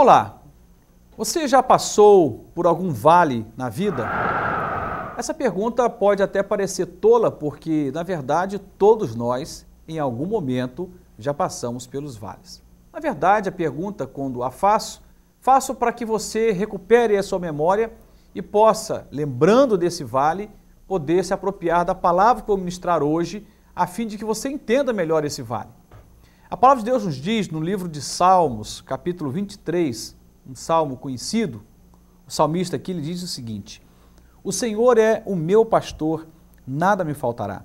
Olá, você já passou por algum vale na vida? Essa pergunta pode até parecer tola, porque, na verdade, todos nós, em algum momento, já passamos pelos vales. Na verdade, a pergunta, quando a faço para que você recupere a sua memória e possa, lembrando desse vale, poder se apropriar da palavra que vou ministrar hoje, a fim de que você entenda melhor esse vale. A palavra de Deus nos diz no livro de Salmos, capítulo 23, um salmo conhecido, o salmista aqui ele diz o seguinte: o Senhor é o meu pastor, nada me faltará.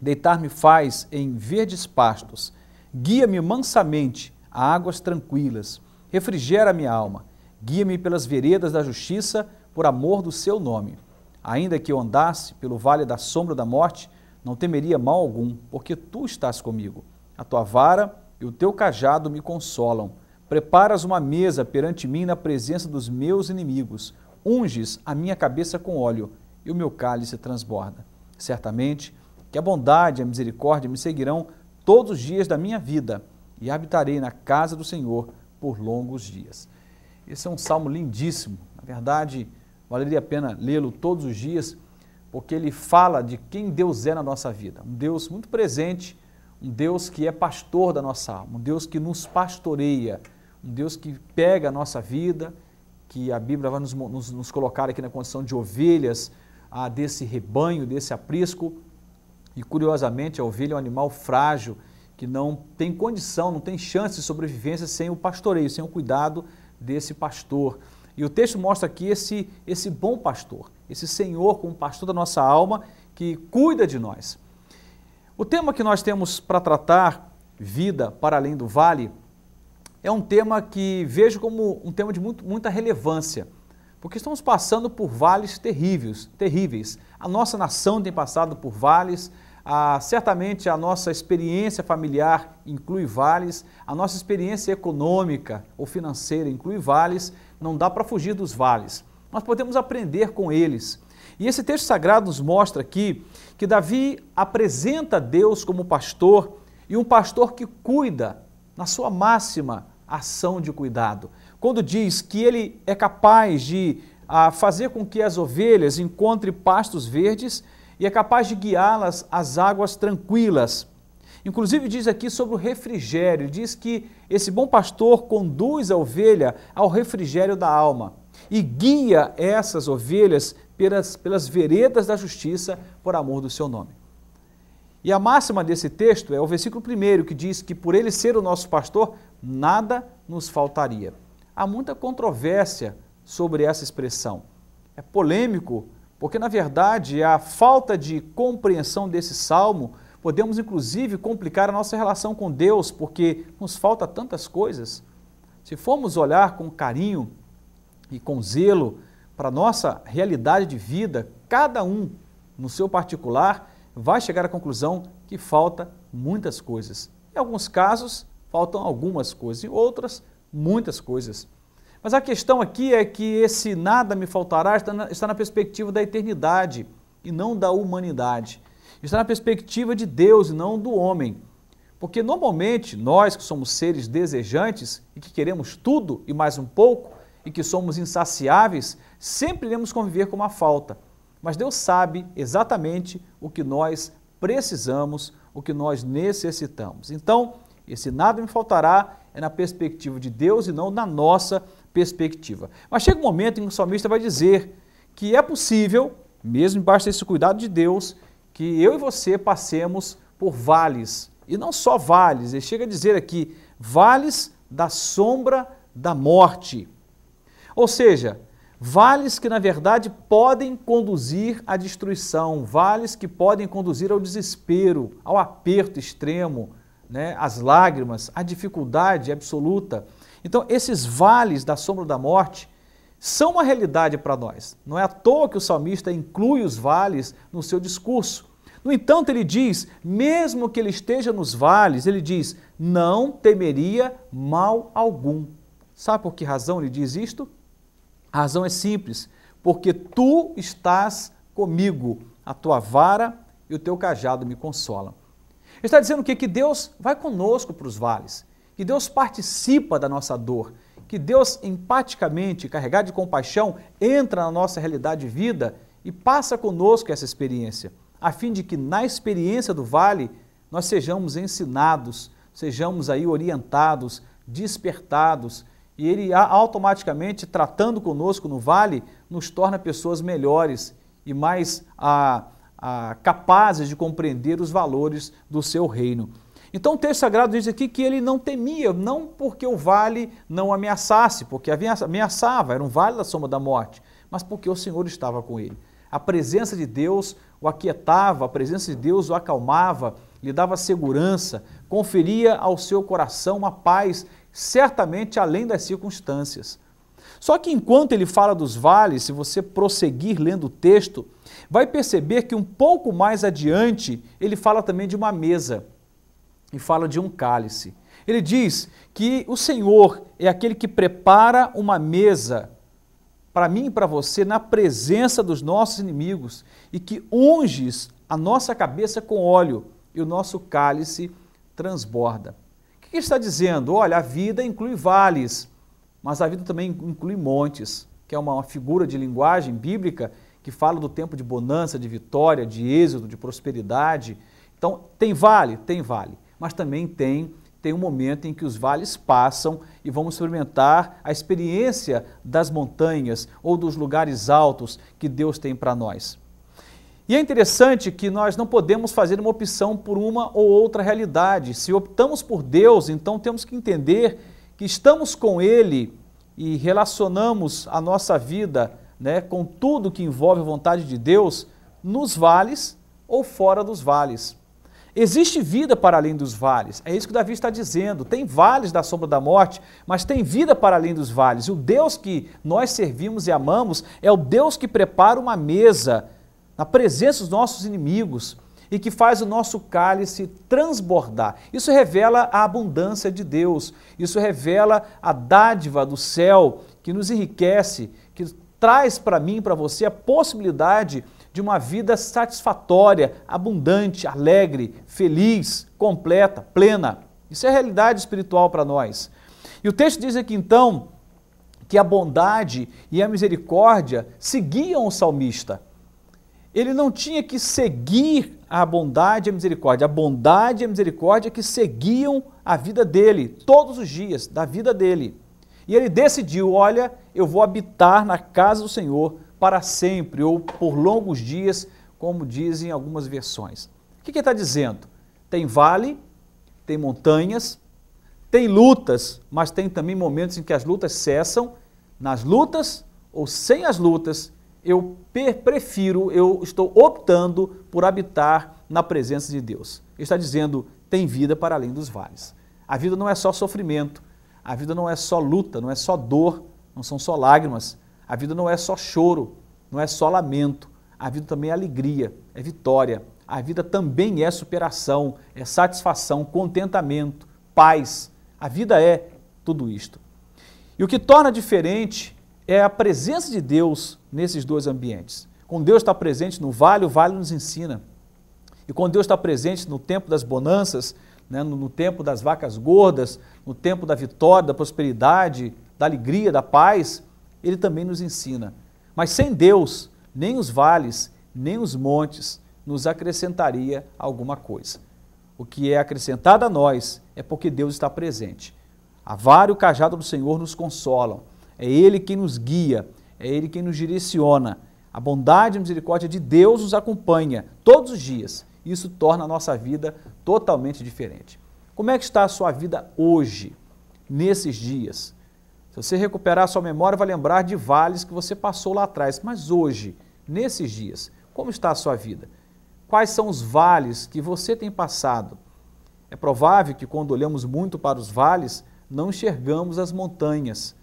Deitar-me faz em verdes pastos, guia-me mansamente a águas tranquilas, refrigera a minha alma, guia-me pelas veredas da justiça, por amor do seu nome. Ainda que eu andasse pelo vale da sombra da morte, não temeria mal algum, porque tu estás comigo. A tua vara e o teu cajado me consolam. Preparas uma mesa perante mim na presença dos meus inimigos. Unges a minha cabeça com óleo e o meu cálice transborda. Certamente que a bondade e a misericórdia me seguirão todos os dias da minha vida e habitarei na casa do Senhor por longos dias. Esse é um salmo lindíssimo. Na verdade, valeria a pena lê-lo todos os dias, porque ele fala de quem Deus é na nossa vida. Um Deus muito presente, um Deus que é pastor da nossa alma, um Deus que nos pastoreia, um Deus que pega a nossa vida, que a Bíblia vai nos colocar aqui na condição de ovelhas desse rebanho, desse aprisco. E curiosamente a ovelha é um animal frágil, que não tem condição, não tem chance de sobrevivência sem o pastoreio, sem o cuidado desse pastor. E o texto mostra aqui esse bom pastor, esse Senhor como pastor da nossa alma, que cuida de nós. O tema que nós temos para tratar, vida para além do vale, é um tema que vejo como um tema de muita relevância, porque estamos passando por vales terríveis. A nossa nação tem passado por vales, certamente a nossa experiência familiar inclui vales, a nossa experiência econômica ou financeira inclui vales, não dá para fugir dos vales, nós podemos aprender com eles. E esse texto sagrado nos mostra aqui que Davi apresenta Deus como pastor e um pastor que cuida na sua máxima ação de cuidado. Quando diz que ele é capaz de fazer com que as ovelhas encontrem pastos verdes e é capaz de guiá-las às águas tranquilas. Inclusive diz aqui sobre o refrigério, diz que esse bom pastor conduz a ovelha ao refrigério da alma e guia essas ovelhas pelas veredas da justiça por amor do seu nome. E a máxima desse texto é o versículo 1, que diz que por ele ser o nosso pastor, nada nos faltaria. Há muita controvérsia sobre essa expressão. É polêmico, porque na verdade a falta de compreensão desse salmo podemos inclusive complicar a nossa relação com Deus, porque nos falta tantas coisas. Se formos olhar com carinho e com zelo para a nossa realidade de vida, cada um no seu particular vai chegar à conclusão que falta muitas coisas. Em alguns casos, faltam algumas coisas, em outras, muitas coisas. Mas a questão aqui é que esse nada me faltará está na perspectiva da eternidade e não da humanidade. Está na perspectiva de Deus e não do homem. Porque normalmente nós que somos seres desejantes e que queremos tudo e mais um pouco e que somos insaciáveis, sempre iremos conviver com uma falta. Mas Deus sabe exatamente o que nós precisamos, o que nós necessitamos. Então, esse nada me faltará é na perspectiva de Deus e não na nossa perspectiva. Mas chega um momento em que o salmista vai dizer que é possível, mesmo embaixo desse cuidado de Deus, que eu e você passemos por vales. E não só vales, ele chega a dizer aqui, vales da sombra da morte. Ou seja, vales que na verdade podem conduzir à destruição, vales que podem conduzir ao desespero, ao aperto extremo, às lágrimas, à dificuldade absoluta. Então esses vales da sombra da morte são uma realidade para nós. Não é à toa que o salmista inclui os vales no seu discurso. No entanto, ele diz, mesmo que ele esteja nos vales, ele diz, não temeria mal algum. Sabe por que razão ele diz isto? A razão é simples, porque tu estás comigo, a tua vara e o teu cajado me consolam. Ele está dizendo o quê? Que Deus vai conosco para os vales, que Deus participa da nossa dor, que Deus, empaticamente, carregado de compaixão, entra na nossa realidade de vida e passa conosco essa experiência, a fim de que na experiência do vale nós sejamos ensinados, sejamos aí orientados, despertados, e Ele automaticamente, tratando conosco no vale, nos torna pessoas melhores e mais capazes de compreender os valores do seu reino. Então o texto sagrado diz aqui que ele não temia, não porque o vale não ameaçasse, porque ameaçava, era um vale da sombra da morte, mas porque o Senhor estava com ele. A presença de Deus o aquietava, a presença de Deus o acalmava, lhe dava segurança, conferia ao seu coração uma paz, certamente além das circunstâncias. Só que enquanto ele fala dos vales, se você prosseguir lendo o texto, vai perceber que um pouco mais adiante ele fala também de uma mesa e fala de um cálice. Ele diz que o Senhor é aquele que prepara uma mesa para mim e para você na presença dos nossos inimigos e que unges a nossa cabeça com óleo e o nosso cálice transborda. O que ele está dizendo? Olha, a vida inclui vales, mas a vida também inclui montes, que é uma figura de linguagem bíblica que fala do tempo de bonança, de vitória, de êxodo, de prosperidade. Então, tem vale, mas também tem um momento em que os vales passam e vamos experimentar a experiência das montanhas ou dos lugares altos que Deus tem para nós. E é interessante que nós não podemos fazer uma opção por uma ou outra realidade. Se optamos por Deus, então temos que entender que estamos com Ele e relacionamos a nossa vida, com tudo que envolve a vontade de Deus, nos vales ou fora dos vales. Existe vida para além dos vales, é isso que Davi está dizendo. Tem vales da sombra da morte, mas tem vida para além dos vales. E o Deus que nós servimos e amamos é o Deus que prepara uma mesa na presença dos nossos inimigos e que faz o nosso cálice transbordar. Isso revela a abundância de Deus, isso revela a dádiva do céu que nos enriquece, que traz para mim e para você a possibilidade de uma vida satisfatória, abundante, alegre, feliz, completa, plena. Isso é realidade espiritual para nós. E o texto diz aqui então que a bondade e a misericórdia seguiam o salmista. Ele não tinha que seguir a bondade e a misericórdia e a misericórdia que seguiam a vida dele, todos os dias da vida dele. E ele decidiu, olha, eu vou habitar na casa do Senhor para sempre ou por longos dias, como dizem algumas versões. O que ele está dizendo? Tem vale, tem montanhas, tem lutas, mas tem também momentos em que as lutas cessam. Nas lutas ou sem as lutas, eu estou optando por habitar na presença de Deus. Ele está dizendo, tem vida para além dos vales. A vida não é só sofrimento, a vida não é só luta, não é só dor, não são só lágrimas, a vida não é só choro, não é só lamento, a vida também é alegria, é vitória, a vida também é superação, é satisfação, contentamento, paz. A vida é tudo isto. E o que torna diferente é a presença de Deus nesses dois ambientes. Quando Deus está presente no vale, o vale nos ensina. E quando Deus está presente no tempo das bonanças, no tempo das vacas gordas, no tempo da vitória, da prosperidade, da alegria, da paz, Ele também nos ensina. Mas sem Deus, nem os vales, nem os montes nos acrescentaria alguma coisa. O que é acrescentado a nós é porque Deus está presente. A vara e o cajado do Senhor nos consolam. É Ele quem nos guia, é Ele quem nos direciona. A bondade e a misericórdia de Deus nos acompanha todos os dias. Isso torna a nossa vida totalmente diferente. Como é que está a sua vida hoje, nesses dias? Se você recuperar a sua memória, vai lembrar de vales que você passou lá atrás. Mas hoje, nesses dias, como está a sua vida? Quais são os vales que você tem passado? É provável que quando olhamos muito para os vales, não enxergamos as montanhas.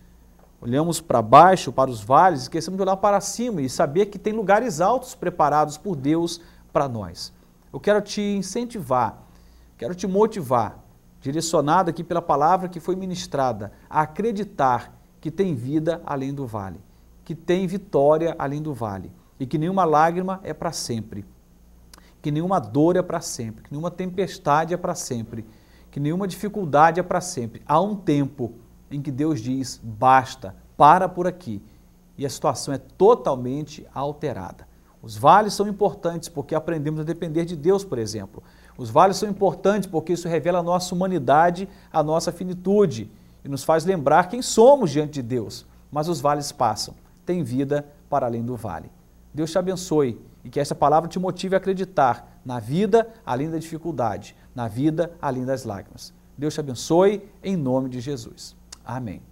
Olhamos para baixo, para os vales, esquecemos de olhar para cima e saber que tem lugares altos preparados por Deus para nós. Eu quero te incentivar, quero te motivar, direcionado aqui pela palavra que foi ministrada, a acreditar que tem vida além do vale, que tem vitória além do vale e que nenhuma lágrima é para sempre, que nenhuma dor é para sempre, que nenhuma tempestade é para sempre, que nenhuma dificuldade é para sempre. Há um tempo em que Deus diz, basta, para por aqui, e a situação é totalmente alterada. Os vales são importantes porque aprendemos a depender de Deus, por exemplo. Os vales são importantes porque isso revela a nossa humanidade, a nossa finitude, e nos faz lembrar quem somos diante de Deus. Mas os vales passam, tem vida para além do vale. Deus te abençoe e que esta palavra te motive a acreditar na vida além da dificuldade, na vida além das lágrimas. Deus te abençoe em nome de Jesus. Amém.